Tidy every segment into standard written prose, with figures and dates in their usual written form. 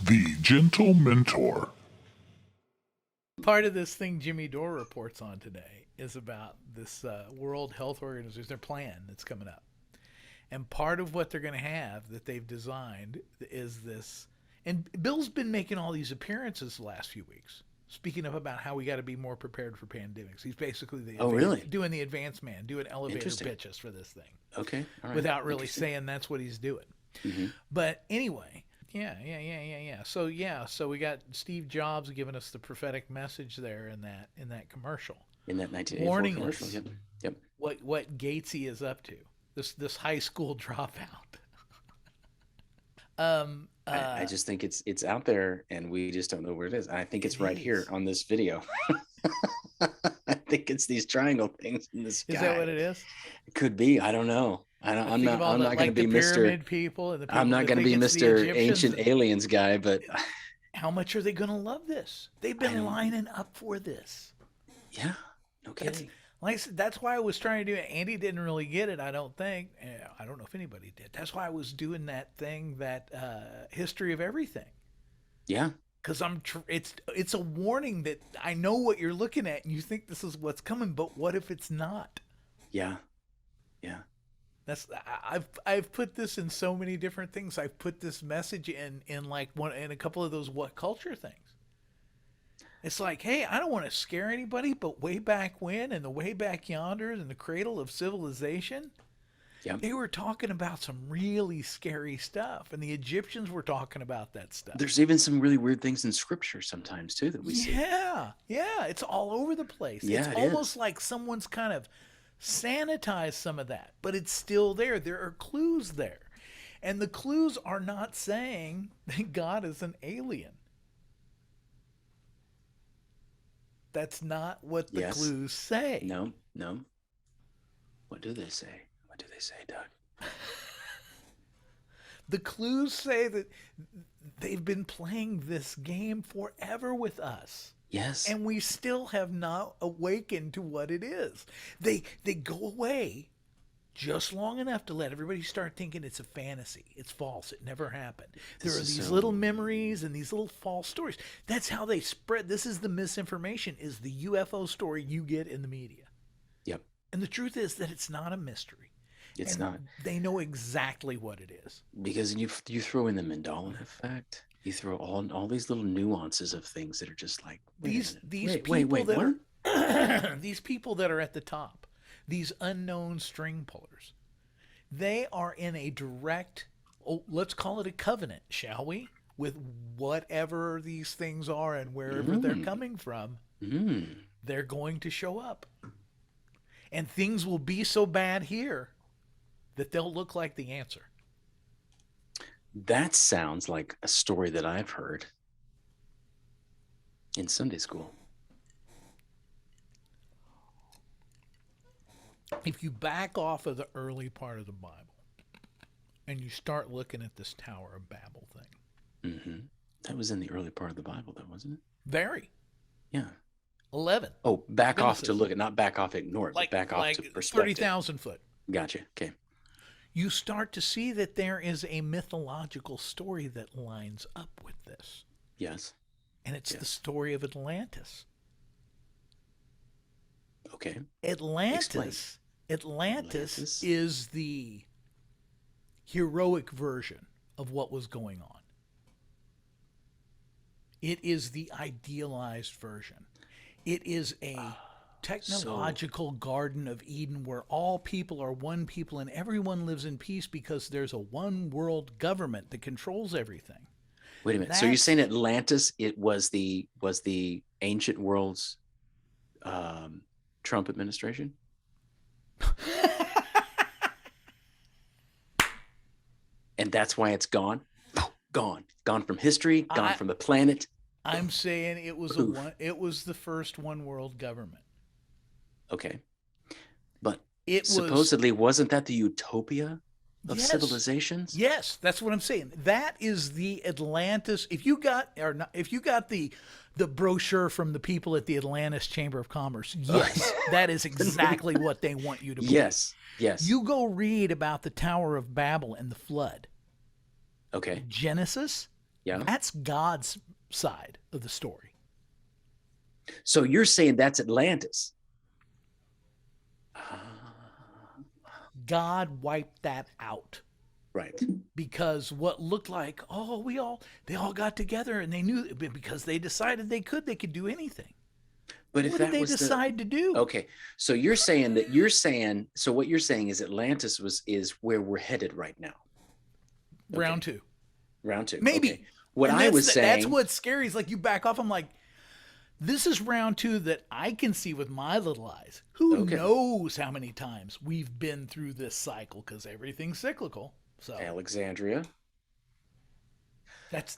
The Gentlementor. Part of this thing Jimmy Dore reports on today is about this World Health Organization, their plan that's coming up. And part of what they're going to have that they've designed is this. And Bill's been making all these appearances the last few weeks, speaking up about how we got to be more prepared for pandemics. He's basically doing the advanced man, doing elevator pitches for this thing. Okay. All right. Without really saying that's what he's doing. Mm-hmm. But anyway, yeah. So we got Steve Jobs giving us the prophetic message there in that commercial. In that 1984 warning commercial. us Yep. what Gatesy is up to. This high school dropout. I just think it's out there and we just don't know where it is. I think it's right here on this video. I think it's these triangle things in the sky. Is that what it is? It could be. I don't know. I'm not going to be Mr. People and the people I'm not going to be Mr. Ancient Aliens guy, but how much are they going to love this? They've been lining up for this. Yeah. No kidding. Like I said, that's why I was trying to do it. Andy didn't really get it, I don't think. I don't know if anybody did. That's why I was doing that thing, that history of everything. Yeah. Because it's a warning that I know what you're looking at and you think this is what's coming, but what if it's not? Yeah. Yeah. I've put this in so many different things. I've put this message in a couple of those what culture things. It's like, hey, I don't want to scare anybody, but way back when, and the way back yonder, in the cradle of civilization, they were talking about some really scary stuff, and the Egyptians were talking about that stuff. There's even some really weird things in Scripture sometimes too that we see. Yeah, it's all over the place. Yeah, it's almost like someone's kind of sanitized some of that, but it's still there. There are clues there, and the clues are not saying that God is an alien. That's not what the clues say. No. What do they say? What do they say, Doug? The clues say that they've been playing this game forever with us. Yes. And we still have not awakened to what it is. They go away just long enough to let everybody start thinking it's a fantasy. It's false. It never happened. There are these little memories and these little false stories. That's how they spread. This is the misinformation, is the UFO story you get in the media. Yep. And the truth is that it's not a mystery. It's not. They know exactly what it is. Because you throw in the Mandela effect. You throw all these little nuances of things that are just like these people that are at the top. These unknown string pullers, they are in a direct, let's call it a covenant, shall we? With whatever these things are and wherever they're coming from, they're going to show up. And things will be so bad here that they'll look like the answer. That sounds like a story that I've heard in Sunday school. If you back off of the early part of the Bible and you start looking at this Tower of Babel thing. That was in the early part of the Bible, though, wasn't it? Very. Yeah. 11. Oh, back off to look at, not back off, ignore it, but back off to perspective. 30,000 foot. Gotcha. Okay. You start to see that there is a mythological story that lines up with this. Yes. And it's the story of Atlantis. Okay. Atlantis is the heroic version of what was going on. It is the idealized version. It is a technological Garden of Eden where all people are one people and everyone lives in peace because there's a one world government that controls everything. Wait a minute. So you're saying Atlantis, it was the ancient world's Trump administration? And that's why it's gone from history, gone from the planet. I'm saying it was the first one world government. Okay. But supposedly wasn't that the utopia of civilizations? Yes, that's what I'm saying. That is the Atlantis. If you got the brochure from the people at the Atlantis Chamber of Commerce, yes, that is exactly what they want you to believe. Yes. You go read about the Tower of Babel and the flood. Okay. Genesis. Yeah. That's God's side of the story. So you're saying that's Atlantis? God wiped that out. Right. Because what looked like, they all got together and they knew, because they decided they could do anything. But if what that did they was decide to do? Okay, so so what you're saying is Atlantis is where we're headed right now. Round two. Round two. Maybe. Okay. What I was saying. That's what's scary is like you back off. I'm like, this is round two that I can see with my little eyes. Who knows how many times we've been through this cycle, because everything's cyclical. So Alexandria. That's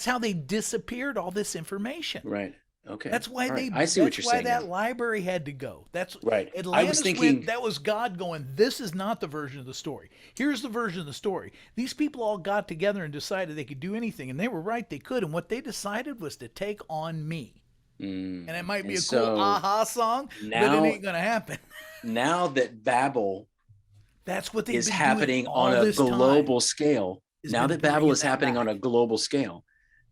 how they disappeared all this information. Right. Okay. That's why I see what you're saying. That's why that library had to go. That's right. Atlantis I was thinking that was God going, this is not the version of the story. Here's the version of the story. These people all got together and decided they could do anything, and they were right, they could. And what they decided was to take on me. And it might be a cool aha song, but it ain't gonna happen. Now that Babel that's what is happening on a global scale. Now that Babel is happening on a global scale.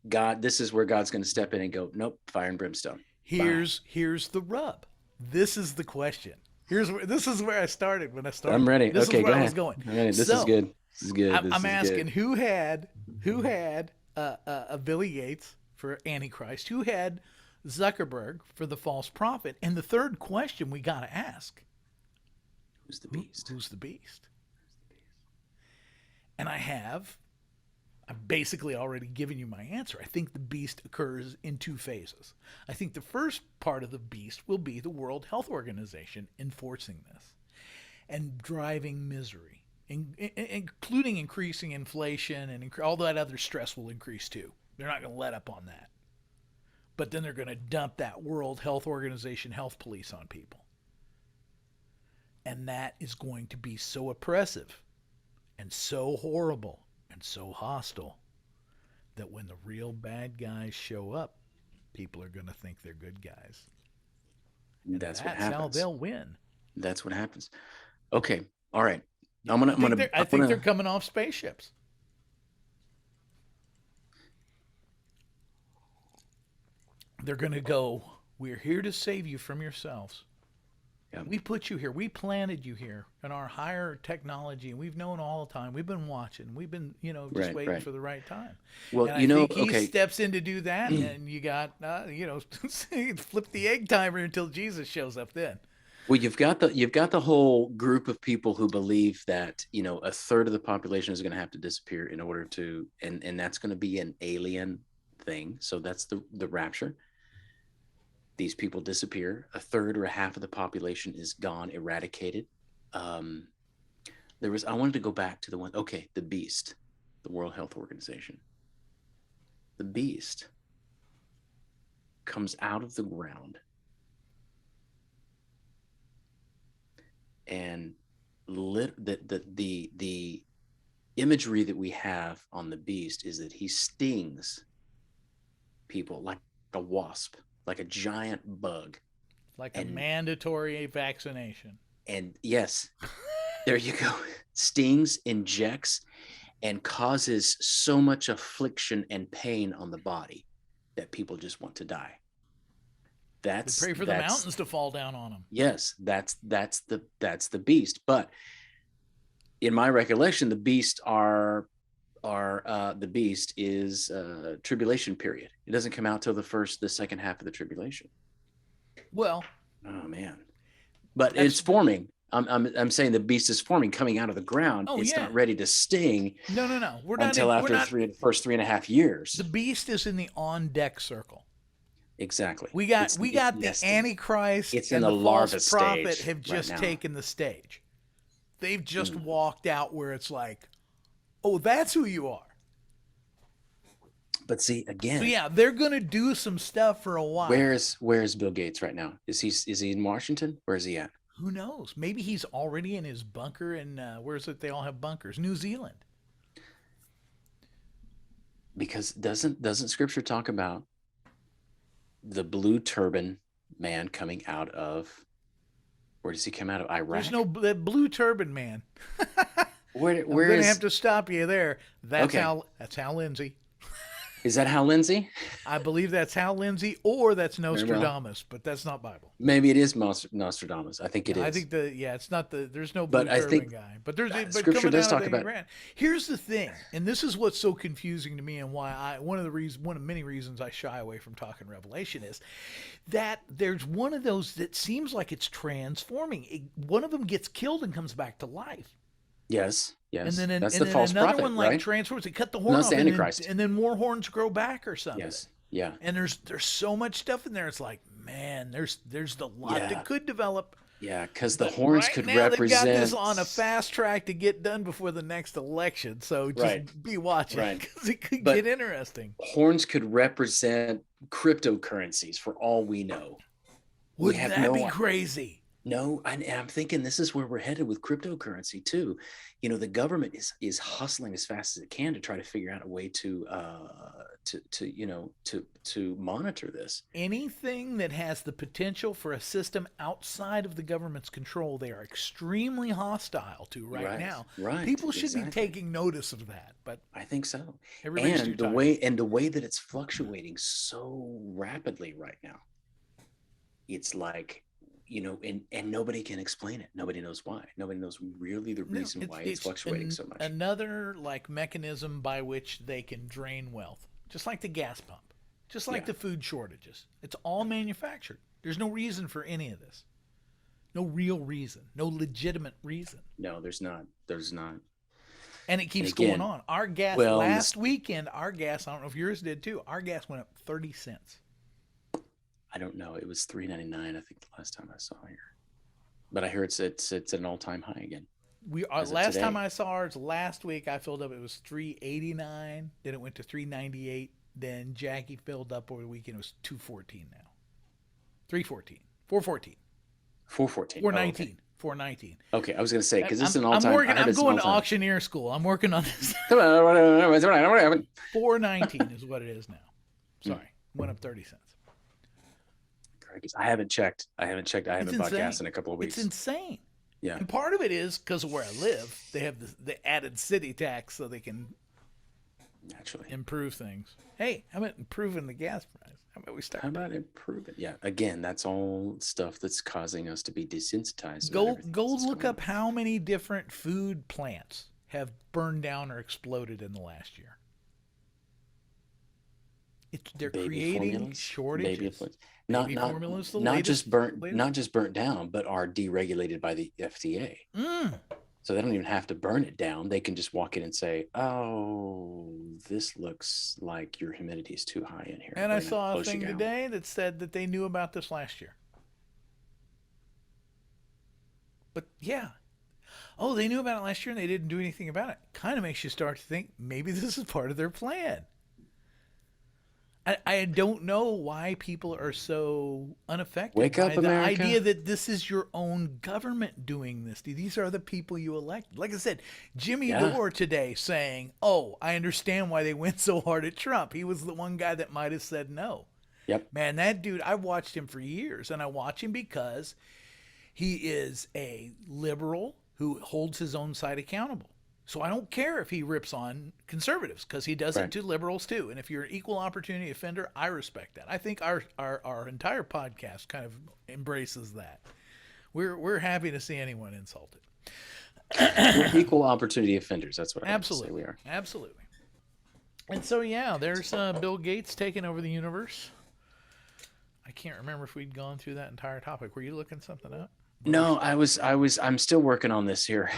God, this is where God's going to step in and go, nope, fire and brimstone. Here's the rub. This is the question. This is where I started when I started. I'm ready. This okay, is where go I ahead. was going. This is good. This is good. I'm asking who had Billy Gates for Antichrist, who had Zuckerberg for the false prophet, and the third question we got to ask: who's the beast? Who's the beast? And I've basically already given you my answer. I think the beast occurs in two phases. I think the first part of the beast will be the World Health Organization enforcing this and driving misery, including increasing inflation, and all that other stress will increase too. They're not going to let up on that. But then they're going to dump that World Health Organization health police on people. And that is going to be so oppressive and so horrible and so hostile that when the real bad guys show up, people are going to think they're good guys. And that's what happens. How they'll win. That's what happens. Okay. All right. I think they're coming off spaceships. They're going to go, we're here to save you from yourselves. Yeah. We put you here. We planted you here in our higher technology, and we've known all the time. We've been watching. We've been, just waiting for the right time. Well, and I think he steps in to do that, and you got, flip the egg timer until Jesus shows up then. Well, you've got the whole group of people who believe that, a third of the population is going to have to disappear in order to, and that's going to be an alien thing. So that's the rapture. These people disappear. A third or a half of the population is gone, eradicated. I wanted to go back to the beast, the World Health Organization. The beast comes out of the ground and the imagery that we have on the beast is that he stings people like a wasp, like a giant bug, like a mandatory vaccination. And yes, there you go. Stings, injects, and causes so much affliction and pain on the body that people just want to die. They pray for the mountains to fall down on them. Yes, that's the beast. But in my recollection, the beast the beast is tribulation period. It doesn't come out till the second half of the tribulation. Well, oh man, but it's forming. I'm saying the beast is forming, coming out of the ground. It's not ready to sting. No. We're not until after the first 3.5 years. The beast is in the on deck circle. Exactly. We got the Antichrist and the false prophet have just taken the stage. They've just walked out where it's like, oh, that's who you are. But see, again. So yeah, they're gonna do some stuff for a while. Where's Bill Gates right now? Is he in Washington? Where is he at? Who knows? Maybe he's already in his bunker in where is it? They all have bunkers. New Zealand. Because doesn't Scripture talk about the blue turban man coming out of? Where does he come out of? Iraq. There's no blue turban man. Where I'm gonna have to stop you there. That's how Lindsay. Is that Hal Lindsey? I believe that's Hal Lindsey, or that's Very well. Nostradamus, but that's not Bible. Maybe it is Nostradamus. I think it is. I think it's not there's no But blue I turban think guy, but there's but Scripture coming does out talk of the about. Iran. Here's the thing, and this is what's so confusing to me, and why one of many reasons I shy away from talking Revelation is that there's one of those that seems like it's transforming. One of them gets killed and comes back to life. Yes. And then, That's and the then false another prophet, one like right? transforms. They cut the horn That's off, the Antichrist. and then more horns grow back or something. Yes. Yeah. And there's so much stuff in there. It's like, man, there's a lot that could develop. Yeah, because the But horns right could now, represent. They've got this on a fast track to get done before the next election. So just be watching because it could get interesting. Horns could represent cryptocurrencies for all we know. Wouldn't that be crazy? No, and I'm thinking this is where we're headed with cryptocurrency too. You know, the government is hustling as fast as it can to try to figure out a way to monitor this. Anything that has the potential for a system outside of the government's control, they are extremely hostile to right now. Right. People should be taking notice of that. But I think so. Everybody's And the way that it's fluctuating so rapidly right now, it's like, you know, and nobody can explain it. Nobody knows why. Nobody knows really the reason why it's fluctuating so much. Another like mechanism by which they can drain wealth, just like the gas pump, just like the food shortages. It's all manufactured. There's no reason for any of this. No real reason. No legitimate reason. No, there's not. There's not. And it keeps going on. Our gas last weekend, I don't know if yours did too. Our gas went up 30 cents. I don't know. It was $3.99, I think, the last time I saw here. But I hear it's at an all-time high again. Last time I saw ours last week, I filled up. It was $3.89. Then it went to $3.98. Then Jackie filled up over the weekend. It was $2.14 now. $3.14. $4.14. $4.14. $4.19. $4.19. Okay, I was going to say because this is an all-time. I'm going to auctioneer school. I'm working on this. $4.19 is what it is now. Sorry, went up 30 cents. I haven't checked. I haven't bought gas in a couple of weeks. It's insane. Yeah. And part of it is because of where I live. They have the added city tax so they can naturally improve things. Hey, how about improving the gas price? How about we start? How about improving? Yeah. Again, that's all stuff that's causing us to be desensitized. Go look up how many different food plants have burned down or exploded in the last year. They're creating shortages. Not just burnt down, but are deregulated by the FDA. So they don't even have to burn it down. They can just walk in and say, "Oh, this looks like your humidity is too high in here." And I saw a thing today that said that they knew about this last year. But yeah. Oh, they knew about it last year and they didn't do anything about it. Kind of makes you start to think maybe this is part of their plan. I don't know why people are so unaffected Wake up, by the America. idea that this is your own government doing this. These are the people you elected. Like I said, Jimmy Dore today saying, "Oh, I understand why they went so hard at Trump. He was the one guy that might have said no." Yep. Man, that dude, I've watched him for years, and I watch him because he is a liberal who holds his own side accountable. So I don't care if he rips on conservatives because he does it to liberals too. And if you're an equal opportunity offender, I respect that. I think our entire podcast kind of embraces that. We're happy to see anyone insulted. We're equal opportunity offenders. That's what I say we are. Absolutely. And so there's Bill Gates taking over the universe. I can't remember if we'd gone through that entire topic. Were you looking something up? No, I'm still working on this here.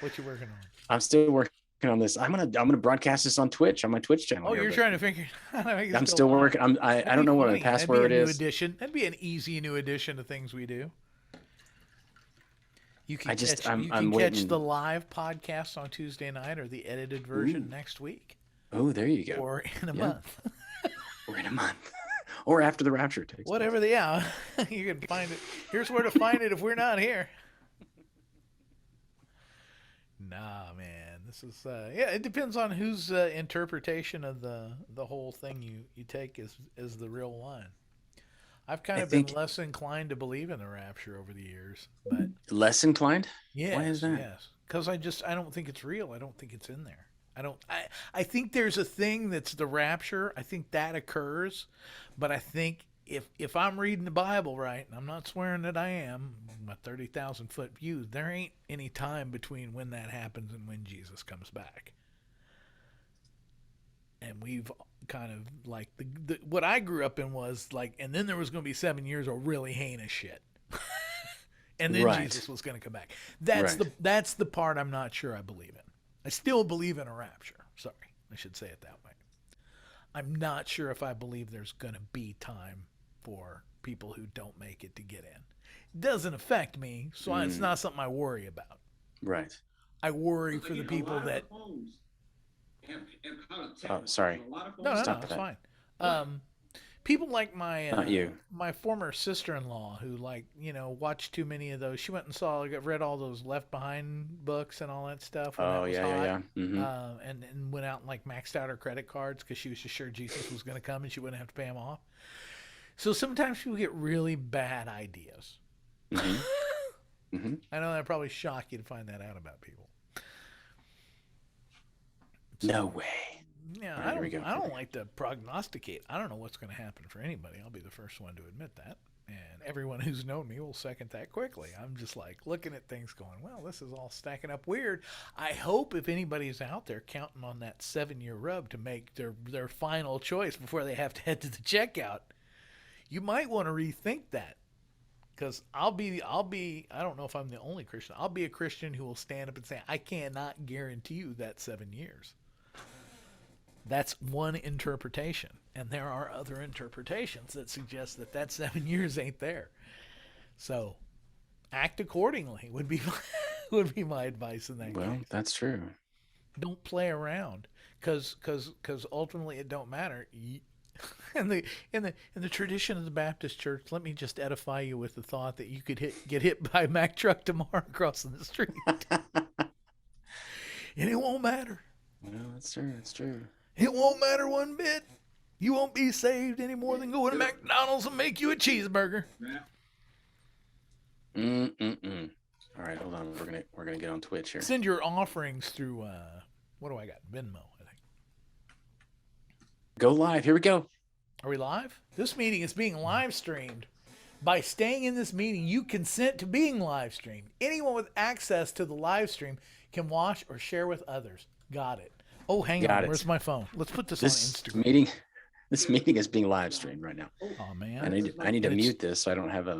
What you working on? I'm still working on this. I'm gonna broadcast this on Twitch, on my Twitch channel. Oh, you're trying to figure out how to make this I'm still working. I don't know what my password is. That'd be an easy new addition to things we do. You can catch the live podcast on Tuesday night or the edited version next week. Oh, there you go. Or in a month. Or in a month. Or after the rapture takes place. Whatever you can find it. Here's where to find it if we're not here. Nah, man, this is it depends on whose interpretation of the whole thing you take as the real one. I've kind of been less inclined to believe in the rapture over the years, but less inclined? Yeah, why is that? Yes, because I don't think it's real. I don't think it's in there. I think there's a thing that's the rapture. I think that occurs, but I think if I'm reading the Bible right, and I'm not swearing that I am, my 30,000 foot view, there ain't any time between when that happens and when Jesus comes back. And we've kind of like what I grew up in was like, and then there was going to be 7 years of really heinous shit. And then Right. Jesus was going to come back. That's the part I'm not sure I believe in. I still believe in a rapture. Sorry, I should say it that way. I'm not sure if I believe there's going to be time for people who don't make it to get in. It doesn't affect me, so it's not something I worry about. Right. I worry for the people that. Oh, sorry. No, Stop it's that. fine. People like Not you. my former sister-in-law who watched too many of those. She went and read all those Left Behind books and all that stuff. When that Oh was yeah, hot. yeah, yeah. And went out and maxed out her credit cards because she was just sure Jesus was going to come and she wouldn't have to pay him off. So sometimes people get really bad ideas. I know that probably shock you to find that out about people. No way. Yeah, All right, I don't like to prognosticate. I don't know what's going to happen for anybody. I'll be the first one to admit that. And everyone who's known me will second that quickly. I'm just looking at things going, well, this is all stacking up weird. I hope if anybody's out there counting on that 7-year rub to make their final choice before they have to head to the checkout, you might want to rethink that. Because I'll be, I don't know if I'm the only Christian. I'll be a Christian who will stand up and say, I cannot guarantee you that 7 years. That's one interpretation, and there are other interpretations that suggest that 7 years ain't there. So, act accordingly would be my advice in that case. Well, that's true. Don't play around, because ultimately it don't matter. In the tradition of the Baptist Church, let me just edify you with the thought that you could get hit by a Mack truck tomorrow crossing the street, and it won't matter. Well, that's true. That's true. It won't matter one bit. You won't be saved any more than going to McDonald's and make you a cheeseburger. All right, hold on. We're gonna get on Twitch here. Send your offerings through what do I got? Venmo, I think. Go live. Here we go. Are we live? This meeting is being live streamed. By staying in this meeting, you consent to being live streamed. Anyone with access to the live stream can watch or share with others. Got it. Oh, hang on. Where's my phone? Let's put this on Instagram. This meeting is being live streamed right now. Oh man. I need to mute this so I don't have a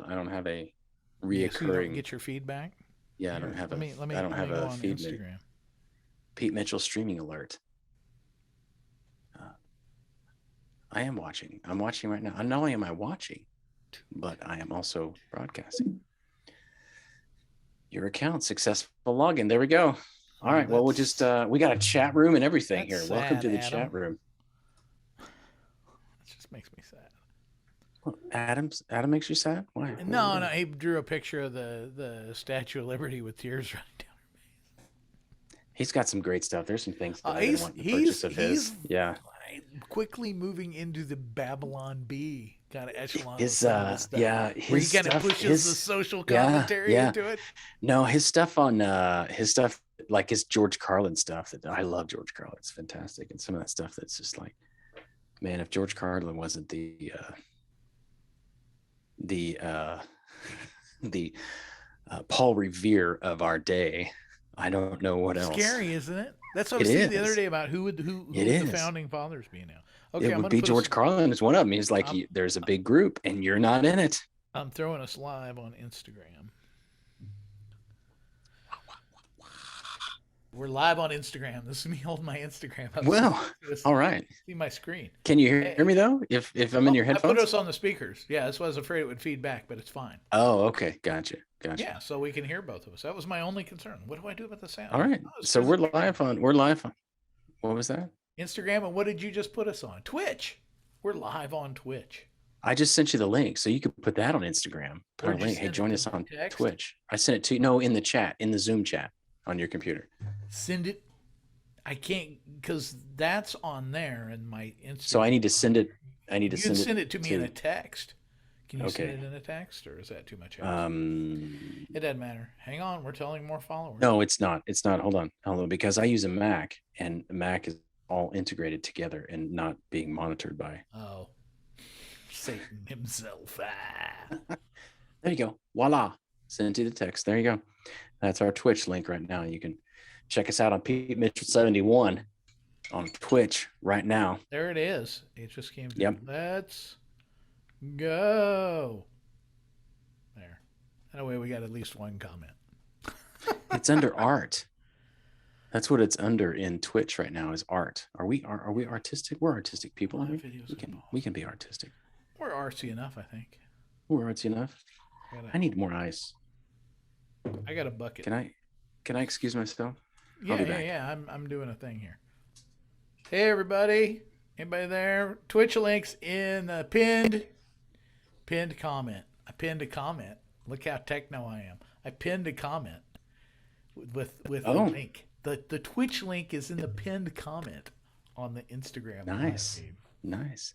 reoccurring. So you don't get your feedback. Yeah, I don't have I don't have a feed. Instagram. Pete Mitchell streaming alert. I am watching. I'm watching right now. Not only am I watching, but I am also broadcasting. Your account successful login. There we go. All right. Well, we'll just we got a chat room and everything here. Welcome to the chat room. It just makes me sad. Well, Adam makes you sad? Why? No. He drew a picture of the Statue of Liberty with tears running down her face. He's got some great stuff. There's some things that I want to purchase of his. Yeah. Quickly moving into the Babylon Bee kind of echelon. Where he kind of pushes the social commentary into it. No, his stuff like his George Carlin stuff that I love. George Carlin, it's fantastic, and some of that stuff that's just like, man, if George Carlin wasn't the Paul Revere of our day, I don't know what else. Scary, isn't it? That's what I was saying the other day about who would the founding fathers be now. Okay, it would be George Carlin is one of them. He's like, there's a big group and you're not in it. I'm throwing us live on Instagram. We're live on Instagram. This is me holding my Instagram up. Well, all right. See my screen. Can you hear me though? If I'm in your headphones? I put us on the speakers. Yeah, that's why I was afraid it would feed back, but it's fine. Oh, okay. Gotcha. Yeah, so we can hear both of us. That was my only concern. What do I do about the sound? All right. So we're live on. What was that? Instagram, and what did you just put us on? Twitch. We're live on Twitch. I just sent you the link, so you could put that on Instagram. Put a link. Hey, join us on Twitch. I sent it to you. No, in the chat, in the Zoom chat on your computer. Send it. I can't because that's on there in my Instagram. So I need to send it. You can send it to me in a text. Can you Okay. send it in a text, or is that too much? It doesn't matter. Hang on, we're telling more followers. No, it's not. It's not. Hold on, because I use a Mac, and Mac is all integrated together and not being monitored by. Oh, Satan himself. There you go. Voila. Send it to the text. There you go. That's our Twitch link right now. You can check us out on Pete Mitchell 71 on Twitch right now. There it is. It just came through. Yep. Let's go. There. That way we got at least one comment. It's under art. That's what it's under in Twitch right now, is art. Are we artistic? We're artistic people. We can be artistic. We're artsy enough, I think. We're artsy enough. I need more ice. I got a bucket. Can I excuse myself? Yeah. I'm doing a thing here. Hey everybody. Anybody there? Twitch links in the pinned comment. I pinned a comment. Look how techno I am. I pinned a comment with the link. The Twitch link is in the pinned comment on the Instagram. Nice. Nice.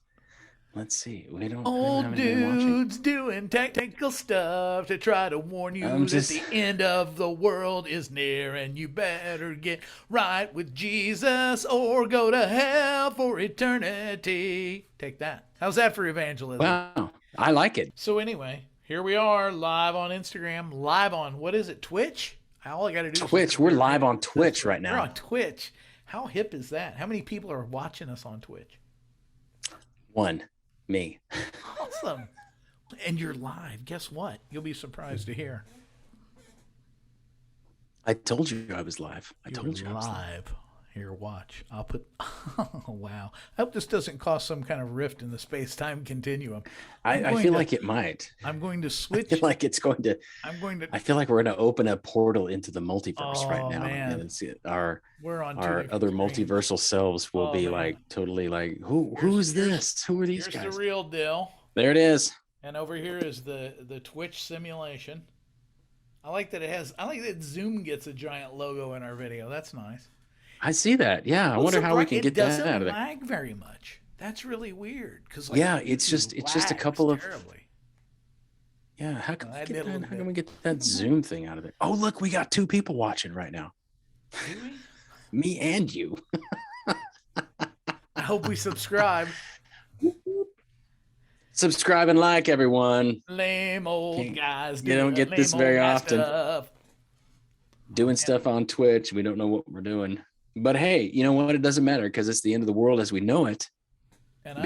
Let's see. We don't. Old dudes doing technical stuff to try to warn you that the end of the world is near, and you better get right with Jesus or go to hell for eternity. Take that. How's that for evangelism? Wow, I like it. So anyway, here we are live on Instagram, live on what is it? Twitch. All I got to do. Twitch. We're live on Twitch right now. We're on Twitch. How hip is that? How many people are watching us on Twitch? One. Me. Awesome. And you're live. Guess what? You'll be surprised to hear. I told you I was live. I told you I was live. Here, watch. I'll put. Oh, wow. I hope this doesn't cause some kind of rift in the space-time continuum. I feel like it might. I'm going to switch. I feel like it's going to. I feel like we're going to open a portal into the multiverse right now, man. and it's our other screens. multiversal selves will be like totally like, who's this? Who are these guys? Here's the real deal. There it is. And over here is the Twitch simulation. I like that Zoom gets a giant logo in our video. That's nice. I see that. Yeah, I wonder how we can get that out of there. It doesn't lag very much. That's really weird. It's just a couple of. Terribly. Yeah, how can we get that Zoom thing out of there? Oh, look, we got 2 people watching right now. Do we? Me and you. I hope we subscribe. Subscribe and like, everyone. Lame old guys. You don't get this very often. Doing stuff on Twitch. We don't know what we're doing. But hey, you know what? It doesn't matter because it's the end of the world as we know it. And I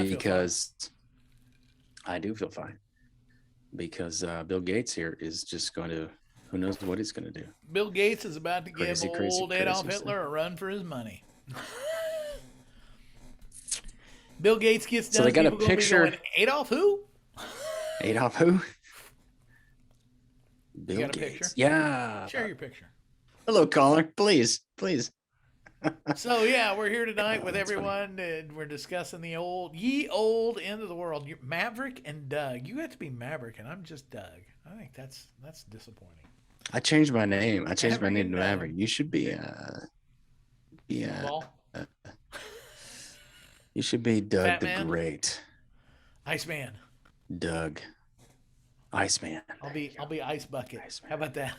do feel fine. Because Bill Gates here is just going to, who knows what he's going to do. Bill Gates is about to give old Adolf Hitler a run for his money. Bill Gates gets done. So they got a picture. Going, Adolf who? Adolf who? Bill Gates. Picture? Yeah. Share your picture. Hello, caller. Please. So yeah, we're here tonight with everyone, and we're discussing the ye old end of the world. You're Maverick and Doug. You have to be Maverick, and I'm just Doug. I think that's disappointing. I changed my name. To Maverick. You should be you should be Doug Batman. the Great. Iceman. Doug. Iceman. I'll be Ice Bucket. Iceman. How about that?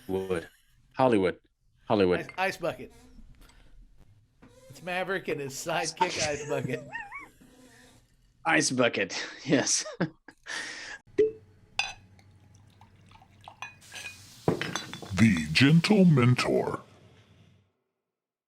Hollywood. Ice Bucket. It's Maverick and his sidekick Ice Bucket. Ice Bucket, yes. The Gentlementor.